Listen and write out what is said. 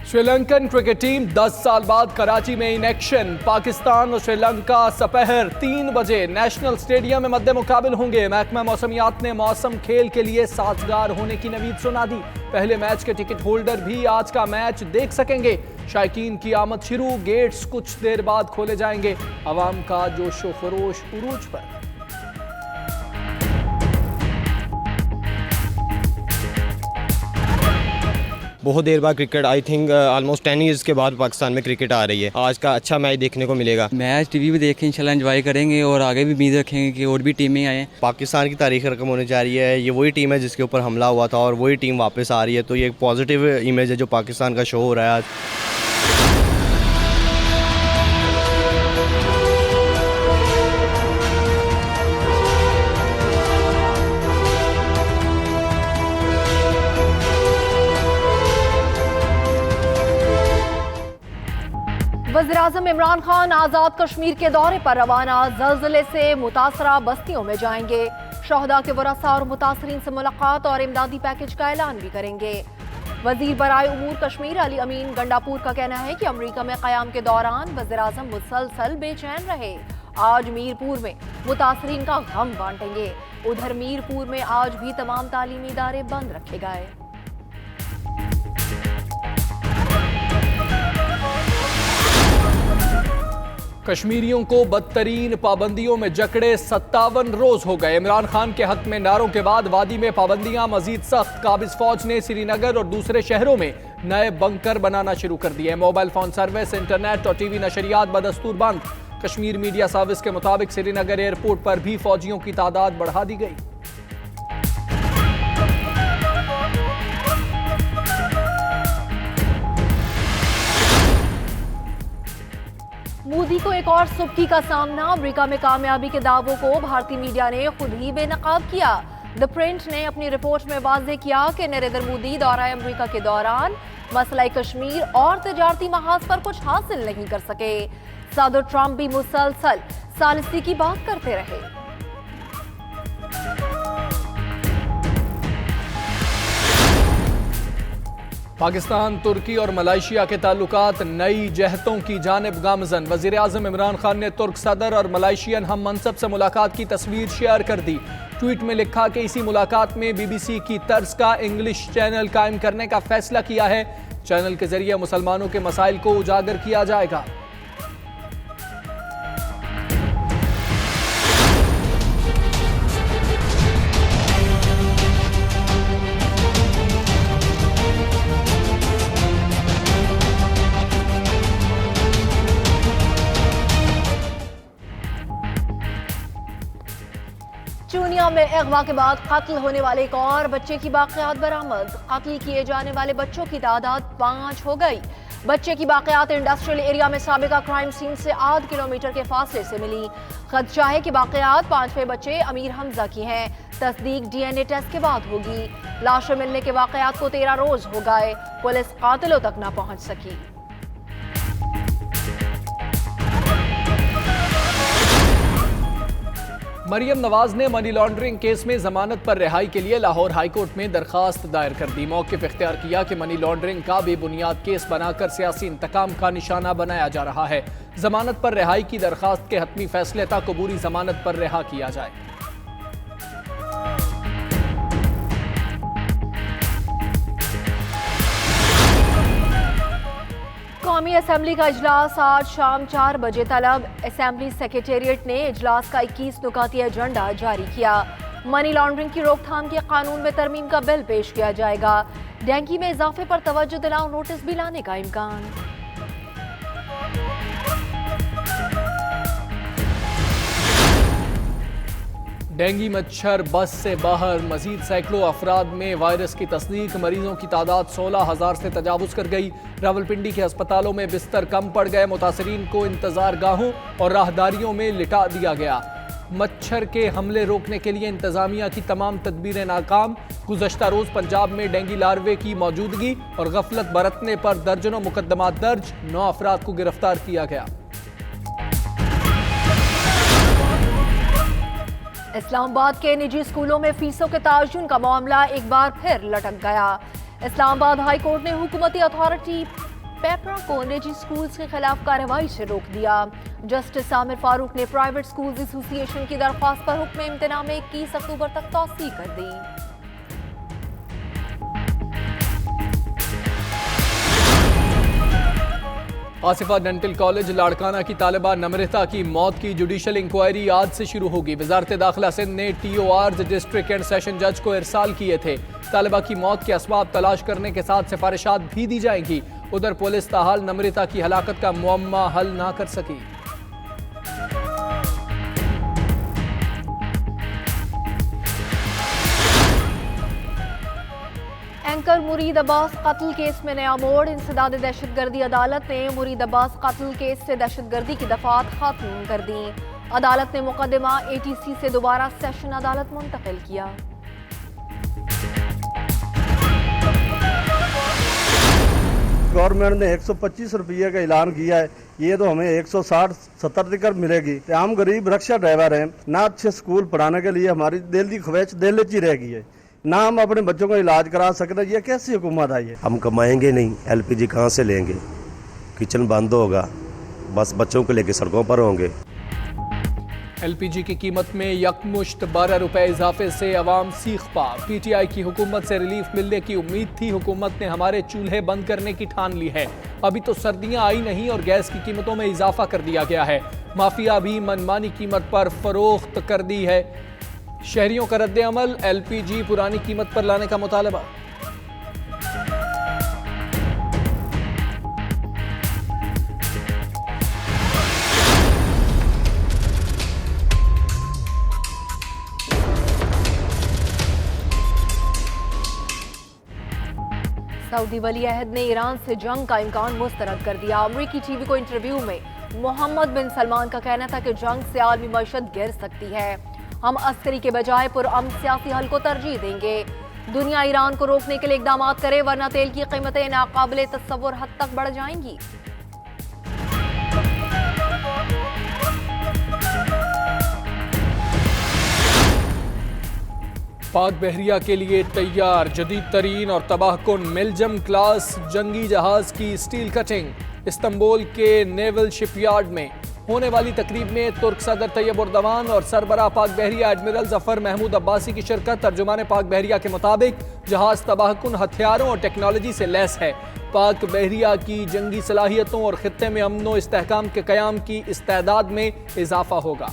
Sri Lankan cricket team 10 साल बाद कराची में इन एक्शन। पाकिस्तान और श्रीलंका सपहर 3 बजे नेशनल स्टेडियम में मद्दे मुकाबिल होंगे। महकमा मौसमियात ने मौसम खेल के लिए साजगार होने की नवीद सुना दी। पहले मैच के टिकट होल्डर भी आज का मैच देख सकेंगे। शायकीन की आमद शुरू, गेट्स कुछ देर बाद खोले जाएंगे। अवाम का जोशो खरोश उरूज पर। बहुत देर बाद cricket, I think almost 10 years के बाद पाकिस्तान में क्रिकेट आ रही है। आज का अच्छा मैच देखने को मिलेगा। मैच टीवी पे देख के इंशाल्लाह एंजॉय करेंगे और आगे भी उम्मीद रखेंगे कि और भी टीमें आएँ। पाकिस्तान की तारीख रकम होने जा रही है। ये वही टीम है जिसके ऊपर हमला हुआ था और वही टीम वापस आ रही है, तो ये एक पॉजिटिव इमेज है जो पाकिस्तान का शो हो रहा है आज। वज़ीर-ए-आज़म इमरान खान आज़ाद कश्मीर के दौरे पर रवाना। ज़लज़ले से मुतासरा बस्तियों में जाएंगे। शोहदा के वरसा और मुतासरीन से मुलाकात और इमदादी पैकेज का ऐलान भी करेंगे। वज़ीर बराए उमूर कश्मीर अली अमीन गंडापुर का कहना है कि अमरीका में क़याम के दौरान वज़ीर-ए-आज़म मुसलसल बेचैन रहे। आज मीरपुर में मुतासरीन का गम बांटेंगे। उधर मीरपुर में आज भी तमाम तालीमी इदारे बंद रखे गए। कश्मीरियों को बदतरीन पाबंदियों में जकड़े 57 रोज हो गए। इमरान खान के हक में नारों के बाद वादी में पाबंदियां मजीद सख्त। काबिज फौज ने श्रीनगर और दूसरे शहरों में नए बंकर बनाना शुरू कर दिए। मोबाइल फोन सर्विस, इंटरनेट और टीवी नशरियात बदस्तूर बंद। कश्मीर मीडिया सर्विस के मुताबिक श्रीनगर एयरपोर्ट पर भी फौजियों की तादाद बढ़ा दी गई। मोदी को एक और सुबकी का सामना। अमेरिका में कामयाबी के दावों को भारतीय मीडिया ने खुद ही बेनकाब किया। द प्रिंट ने अपनी रिपोर्ट में वाज़ेह किया कि नरेंद्र मोदी दौरा अमेरिका के दौरान मसला कश्मीर और तजारती महाज पर कुछ हासिल नहीं कर सके। सदर ट्रंप भी मुसलसल सालिसी की बात करते रहे। पाकिस्तान, तुर्की और मलेशिया के ताल्लुकात नई जहतों की जानिब गामजन। वज़ीर-ए-आज़म इमरान खान ने तुर्क सदर और मलेशियन हम मनसब से मुलाकात की तस्वीर शेयर कर दी। ट्वीट में लिखा कि इसी मुलाकात में BBC की तर्ज का इंग्लिश चैनल कायम करने का फैसला किया है। चैनल के जरिए मुसलमानों के मसाइल को उजागर किया जाएगा। चूनिया में अगवा के बाद कत्ल होने वाले एक और बच्चे की बाक़ियात बरामद। कत्ल किए जाने वाले बच्चों की तादाद 5 हो गई। बच्चे की बाक़ियात इंडस्ट्रियल एरिया में साबिका क्राइम सीन से 8 किलोमीटर के फासले से मिली। खदशा है कि बाक़ियात 5वें बच्चे अमीर हमजा की हैं। तस्दीक DNA टेस्ट के बाद होगी। लाशें मिलने के वाक़यात को 13 रोज हो गए। पुलिस कातिलों तक ना पहुंच सकी। मरियम नवाज ने मनी लॉन्ड्रिंग केस में जमानत पर रिहाई के लिए लाहौर हाई कोर्ट में दरखास्त दायर कर दी। मौक़िफ़ इख्तियार किया कि मनी लॉन्ड्रिंग का बेबुनियाद केस बनाकर सियासी इंतकाम का निशाना बनाया जा रहा है। जमानत पर रिहाई की दरखास्त के हतमी फैसले तक अबूरी जमानत पर रिहा किया जाए। कौमी असम्बली का इजलास आज शाम 4 बजे तलब। असम्बली सेक्रेटेरिएट ने इजलास का 21 नुकाती एजेंडा जारी किया। मनी लॉन्ड्रिंग की रोकथाम के कानून में तरमीम का बिल पेश किया जाएगा। डेंगी में इजाफे पर तवज्जो दिलाओ नोटिस भी लाने का इम्कान। डेंगी मच्छर बस से बाहर। मजीद सैकड़ों अफराद में वायरस की तस्दीक। मरीजों की तादाद 16,000 से तजावुज कर गई। रावलपिंडी के अस्पतालों में बिस्तर कम पड़ गए। मुतासरीन को इंतजार गाहों और राहदारियों में लिटा दिया गया। मच्छर के हमले रोकने के लिए इंतजामिया की तमाम तदबीरें नाकाम। गुज़श्ता रोज पंजाब में डेंगी लार्वे की मौजूदगी और गफलत बरतने पर दर्जनों मुकदमात दर्ज। 9 अफराद को गिरफ्तार किया गया। इस्लामाबाद के निजी स्कूलों में फीसों के तयन का मामला एक बार फिर लटक गया। इस्लामाबाद हाई कोर्ट ने हुकूमती अथॉरिटी पेपरा को निजी स्कूल्स के खिलाफ कार्रवाई से रोक दिया। जस्टिस आमिर फारूक ने प्राइवेट स्कूल्स एसोसिएशन की दरख्वास्त पर हुक्म इम्तना में 21 अक्टूबर तक तौसीह कर दी। आसिफा डेंटल कॉलेज लाड़काना की तालिबा नम्रता की मौत की जुडिशल इंक्वायरी आज से शुरू होगी। वजारत दाखिला सिंध ने TORs डिस्ट्रिक्ट एंड सेशन जज को इरसाल किए थे। तालिबा की मौत के असबाब तलाश करने के साथ सिफारिशात भी दी जाएंगी। उधर पुलिस ताहाल नम्रता की हलाकत का मुअम्मा हल ना कर सकी। एंकर मुरीद अब्बास कत्ल केस में नया मोड़। इंसदाद दहशतगर्दी अदालत ने मुरीद अब्बास कत्ल केस से दहशतगर्दी की दफात खत्म कर दी। अदालत ने मुकदमा ATC से दोबारा सेशन अदालत मुंतकिल किया। गवर्नमेंट ने 125 रुपये का ऐलान किया है, ये तो हमें 160-70 टिकट मिलेगी। हम गरीब रिक्शा ड्राइवर हैं, ना अच्छे स्कूल पढ़ाने के लिए हमारी दिल की ख्वाहिश दिल ची रह गई है, ना हम अपने बच्चों का इलाज करा सकते। ये कैसी हुकूमत आई है? हम कमाएंगे नहीं, LPG कहाँ से लेंगे? किचन बंद होगा, बस बच्चों को लेके सड़कों पर होंगे। LPG की कीमत में यकमुश्त 12 रुपए इजाफे से अवाम सीख पा। PTI की हुकूमत से रिलीफ मिलने की उम्मीद थी, हुकूमत ने हमारे चूल्हे बंद करने की ठान ली है। अभी तो सर्दियां आई नहीं और गैस की कीमतों में इजाफा कर दिया गया है। माफिया भी मनमानी कीमत पर फरोख्त कर दी है। शहरियों का रद्द अमल, LPG पुरानी कीमत पर लाने का मुतालबा। सऊदी वली अहद ने ईरान से जंग का इम्कान मुस्तरद कर दिया। अमरीकी TV को इंटरव्यू में मोहम्मद बिन सलमान का कहना था कि जंग से आलमी मईशत गिर सकती है। हम अस्करी के बजाय पुरअमन सियासी हल को तरजीह देंगे। दुनिया ईरान को रोकने के लिए इकदाम करे, वरना तेल की कीमतें नाकाबिले तस्वुर हद तक बढ़ जाएंगी। पाक बहरिया के लिए तैयार जदीद तरीन और तबाहकुन मिलजम क्लास जंगी जहाज की स्टील कटिंग। इस्तांबुल के नेवल शिपयार्ड में होने वाली तकरीब में तुर्क सदर तैयब उर्दवान और सरबराह पाक बहरिया एडमिरल जफर महमूद अब्बासी की शिरकत। तर्जुमान पाक बहरिया के मुताबिक जहाज तबाहकुन हथियारों और टेक्नोलॉजी से लैस है। पाक बहरिया की जंगी सलाहियतों और खित्ते में अमन व इस्तेहकाम के क़याम की इस्तेदाद में इजाफा होगा।